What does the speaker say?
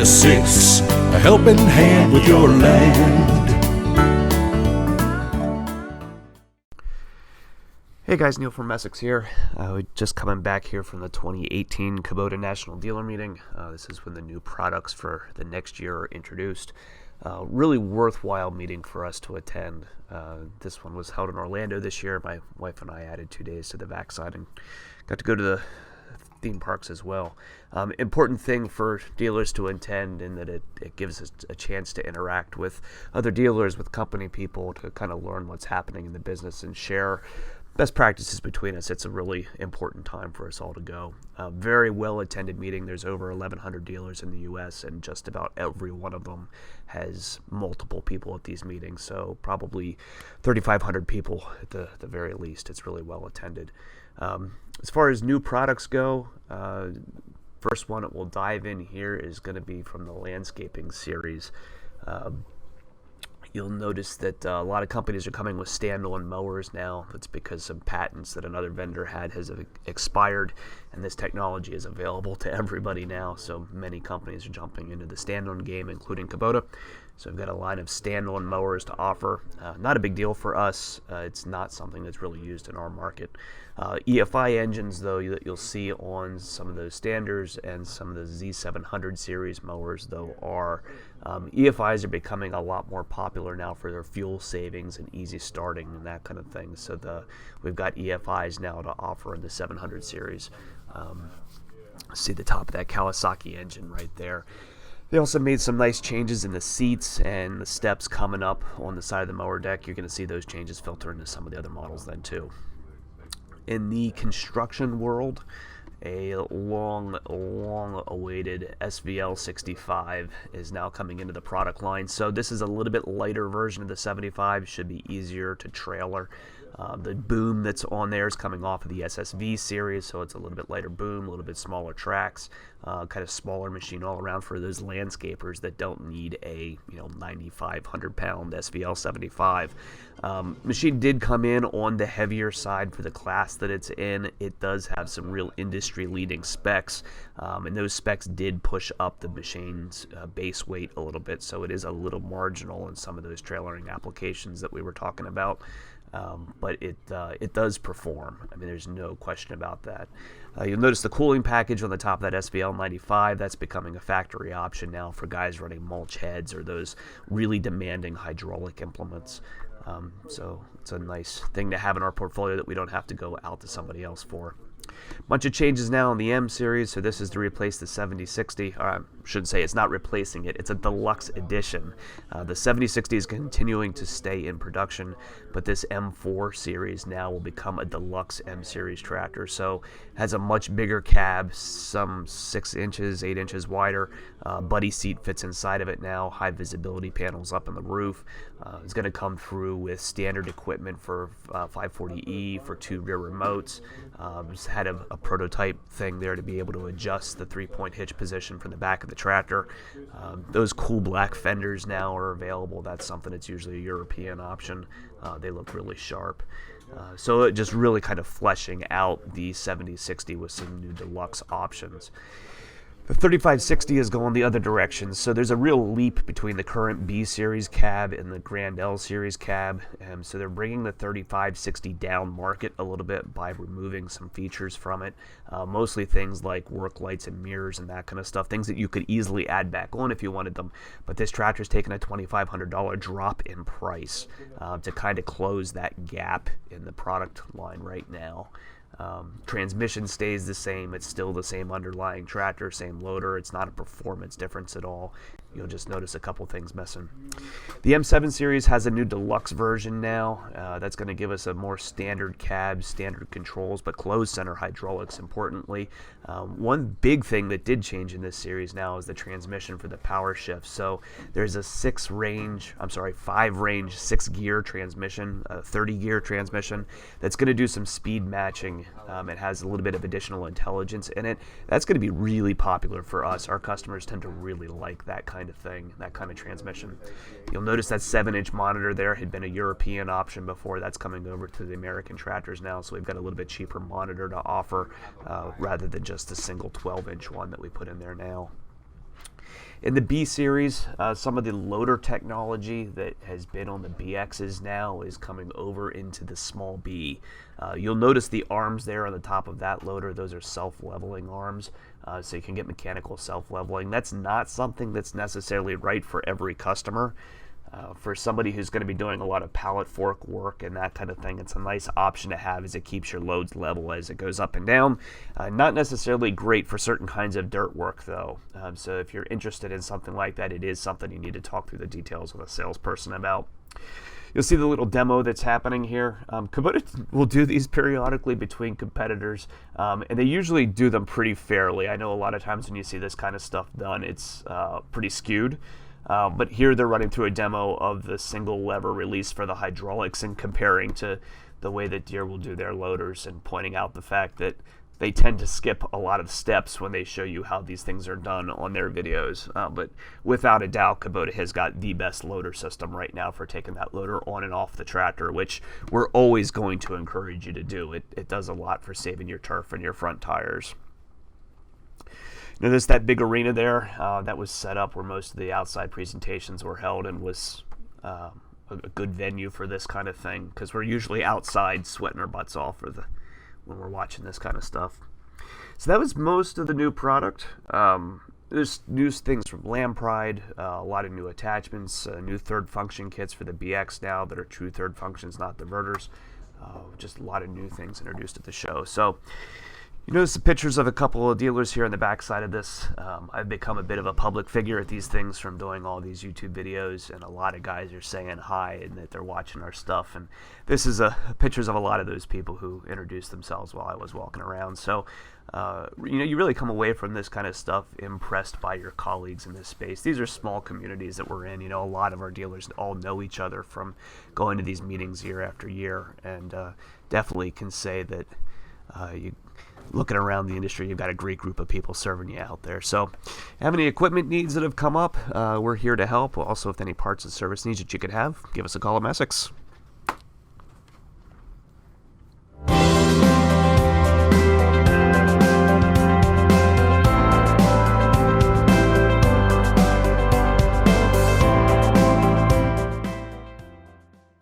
Essex, a helping hand with your land. Hey guys, Neil from Essex here. We're just coming back here from the 2018 Kubota National Dealer Meeting. This is when the new products for the next year are introduced. Really worthwhile meeting for us to attend. This one was held in Orlando this year. My wife and I added 2 days to the backside and got to go to the theme parks as well. Important thing for dealers to attend in that it gives us a chance to interact with other dealers, with company people, to kind of learn what's happening in the business and share best practices between us. It's a really important time for us all to go. Very well attended meeting. There's over 1,100 dealers in the U.S. and just about every one of them has multiple people at these meetings. So probably 3,500 people at the very least. It's really well attended. As far as new products go, first one that we'll dive in here is going to be from the landscaping series. You'll notice that a lot of companies are coming with standalone mowers now. That's because some patents that another vendor had has expired, and this technology is available to everybody now. So many companies are jumping into the standalone game, including Kubota. So we've got a line of standalone mowers to offer. Not a big deal for us. It's not something that's really used in our market. EFI engines, though, you'll see on some of those standards and some of the Z700 series mowers, though, are EFIs are becoming a lot more popular now for their fuel savings and easy starting and that kind of thing. So we've got EFIs now to offer in the 700 series. See the top of that Kawasaki engine right there. They also made some nice changes in the seats and the steps coming up on the side of the mower deck. You're going to see those changes filter into some of the other models then too. In the construction world, a long awaited SVL 65 is now coming into the product line. So this is a little bit lighter version of the 75, should be easier to trailer. The boom that's on there is coming off of the SSV series, so it's a little bit lighter boom, a little bit smaller tracks, kind of smaller machine all around for those landscapers that don't need a 9,500 pound SVL 75. Machine did come in on the heavier side for the class that it's in. It does have some real industry leading specs, and those specs did push up the machine's base weight a little bit, so it is a little marginal in some of those trailering applications that we were talking about. But it does perform. I mean, there's no question about that. You'll notice the cooling package on the top of that SVL 95. That's becoming a factory option now for guys running mulch heads or those really demanding hydraulic implements. So it's a nice thing to have in our portfolio that we don't have to go out to somebody else for. Bunch of changes now in the M series. So this is to replace the 7060. Or I shouldn't say it's not replacing it. It's a deluxe edition. The 7060 is continuing to stay in production, but this M4 series now will become a deluxe M series tractor. So it has a much bigger cab, some 6 inches, 8 inches wider. Buddy seat fits inside of it now. High visibility panels up on the roof. It's going to come through with standard equipment for 540E for 2 rear remotes. Just had a prototype thing there to be able to adjust the 3-point hitch position from the back of the tractor. Those cool black fenders now are available. That's something that's usually a European option. They look really sharp. So it just really kind of fleshing out the 7060 with some new deluxe options. The 3560 is going the other direction, so there's a real leap between the current B series cab and the Grand L series cab. So they're bringing the 3560 down market a little bit by removing some features from it, mostly things like work lights and mirrors and that kind of stuff, things that you could easily add back on if you wanted them. But this tractor's taken a $2,500 drop in price to kind of close that gap in the product line right now. Transmission stays the same. It's still the same underlying tractor, same loader. It's not a performance difference at all. You'll just notice a couple things missing. The M7 series has a new deluxe version now. That's going to give us a more standard cab, standard controls, but closed center hydraulics importantly. One big thing that did change in this series now is the transmission for the power shift. So there's a 5-range 6-gear transmission, a 30-gear transmission that's going to do some speed matching. It has a little bit of additional intelligence in it. That's going to be really popular for us. Our customers tend to really like that kind of thing, that kind of transmission. You'll notice that 7-inch monitor there had been a European option before. That's coming over to the American tractors now, so we've got a little bit cheaper monitor to offer rather than just the single 12-inch one that we put in there now. In the B series, some of the loader technology that has been on the BXs now is coming over into the small B. You'll notice the arms there on the top of that loader. Those are self-leveling arms, so you can get mechanical self-leveling. That's not something that's necessarily right for every customer. For somebody who's going to be doing a lot of pallet fork work and that kind of thing, it's a nice option to have as it keeps your loads level as it goes up and down. Not necessarily great for certain kinds of dirt work, though. So if you're interested in something like that, it is something you need to talk through the details with a salesperson about. You'll see the little demo that's happening here. Kubota will do these periodically between competitors, and they usually do them pretty fairly. I know a lot of times when you see this kind of stuff done, it's pretty skewed. But here they're running through a demo of the single lever release for the hydraulics and comparing to the way that Deere will do their loaders and pointing out the fact that they tend to skip a lot of steps when they show you how these things are done on their videos. But without a doubt, Kubota has got the best loader system right now for taking that loader on and off the tractor, which we're always going to encourage you to do. It does a lot for saving your turf and your front tires. Notice that big arena there that was set up where most of the outside presentations were held and was a good venue for this kind of thing, because we're usually outside sweating our butts off when we're watching this kind of stuff. So that was most of the new product. There's new things from Lampride, a lot of new attachments, new third function kits for the BX now that are true third functions, not diverters. Just a lot of new things introduced at the show. So you notice the pictures of a couple of dealers here on the back side of this. I've become a bit of a public figure at these things from doing all these YouTube videos, and a lot of guys are saying hi and that they're watching our stuff. And this is pictures of a lot of those people who introduced themselves while I was walking around. So, you really come away from this kind of stuff impressed by your colleagues in this space. These are small communities that we're in. A lot of our dealers all know each other from going to these meetings year after year, and definitely can say that you looking around the industry, you've got a great group of people serving you out there. So, have any equipment needs that have come up, we're here to help. Also, if any parts and service needs that you could have, give us a call at Essex.